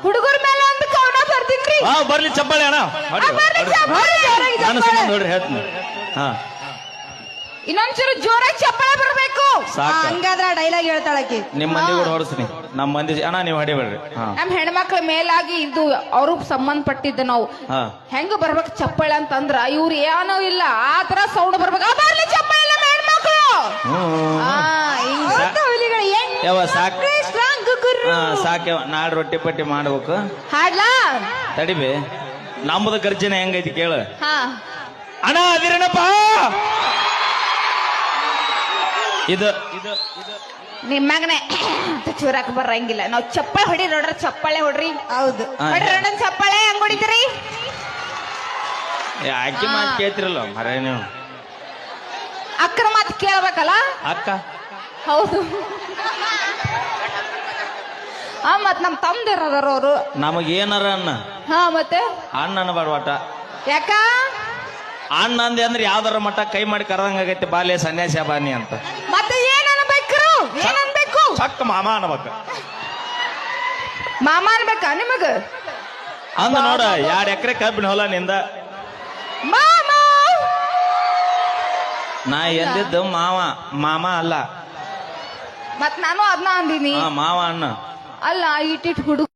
ಹುಡುಗರ ಮೇಲೆ ಒಂದು ಕವನ ಬರ್ತೀನ್ರಿ. ಬರ್ಲಿ ಚಪ್ಪಾಳೆ ಅಣ್ಣ ನಾನು ಸುಮ್ಮನೆ ನೋಡ್ರಿ ಹೇಳ್ತೀನಿ. ಇನ್ನೊಂಚೂರು ಜೋರಾಗಿ ಚಪ್ಪಾಳೆ ಬರ್ಬೇಕು. ಹಂಗಾದ್ರ ಡೈಲಾಗ್ ಹೇಳ್ತಾಳಕಿ. ನಿಮ್ ಮಂದಿ ಕೂಡ ಹೊರಸ್ತೀನಿ. ನಮ್ಮ ಮಂದಿ ಅಣ್ಣ ನೀವು ಹೊಡಿಬೇಡ್ರಿ. ನಮ್ ಹೆಣ್ಮಕ್ಳ ಮೇಲಾಗಿ ಇದು ಅವ್ರಿಗೆ ಸಂಬಂಧಪಟ್ಟಿದ್ದ ನಾವು ಹೆಂಗ ಬರ್ಬೇಕು ಚಪ್ಪಾಳೆ ಅಂತಂದ್ರ ಇವ್ರು ಏನೋ ಇಲ್ಲ ಆತರ ಸೌಂಡ್ ಬರ್ಬೇಕು. ಬರ್ಲಿ ಚಪ್ಪಾಳೆ ನಮ್ಮ ಹೆಣ್ಮಕ್ಳು. ಸಾಕ್ಯವ ನಾಡ್ ರೊಟ್ಟಿ ಪಟ್ಟಿ ಮಾಡ್ಬೇಕು. ಹಾಡ್ಲಾ ತಡಿಬಿ ನಮ್ಮದು ಗರ್ಜನೆ ಹೆಂಗೈತಿ ಕೇಳು. ಅಣ್ಣ ಅದಿರೇನಪ್ಪ ಇದು ನಿಮ್ಮಗನೆ ಚೂರಾಕ್ ಬರಂಗಿಲ್ಲ. ನಾವ್ ಚಪ್ಪಾಳೆ ಹೊಡಿ ನೋಡ್ರಿ. ಚಪ್ಪಾಳೆ ಹೊಡ್ರಿ. ಹೌದು ಹೊಡ್ರಿ ಅಣ್ಣ ಚಪ್ಪಾಳೆ ಹೆಂಗ್ ಹೊಡಿತೀರಿ? ಅಕ್ಕಿ ಮಾತು ಕೇಳ್ತಿರಲ್ಲ ಮರ ನೀವು. ಅಕ್ಕನ ಮಾತು ಕೇಳ್ಬೇಕಲ್ಲ ಅಕ್ಕ. ಹೌದು ಮತ್ ನಮ್ ತಮ್ದಿರದಾರ ಅವ್ರು. ನಮಗ ಏನಾರ ಅನ್ನ ಮತ್ತೆ ಅಣ್ಣ ಅನ್ನಬಾರ್ದು ಒಟ್ಟ. ಯಾಕ ಅಣ್ಣ ಅಂದೆ ಅಂದ್ರೆ ಯಾವ್ದಾರ ಮಟ್ಟ ಕೈ ಮಾಡಿ ಕರೆದಂಗ ಆಗೈತಿ ಬಾಲ್ಯ ಸನ್ಯಾಸಿ ಬಾನಿ ಅಂತ. ಮತ್ತೆ ಏನ್ ಅನ್ಬೇಕು? ಏನ್ ಅನ್ಬೇಕು? ಚಕ್ಕ ಮಾಮ ಅನ್ಬೇಕ. ಮಾಮ ಅನ್ಬೇಕ ನಿಮಗ? ಅಂದ ನೋಡ 2 ಎಕರೆ ಕಬ್ಬಿನ ಹೊಲ ನಿಂದ. ಮಾಮ ನಾ ಎಂದಿದ್ದು ಮಾಮ ಅಲ್ಲ. ಮತ್ ನಾನು ಅದನ್ನ ಅಂದಿನಿ. ಮಾವ ಅಣ್ಣ ಅಲ್ಲ ಇಟ್ಟಿಟ್ ಹುಡುಗ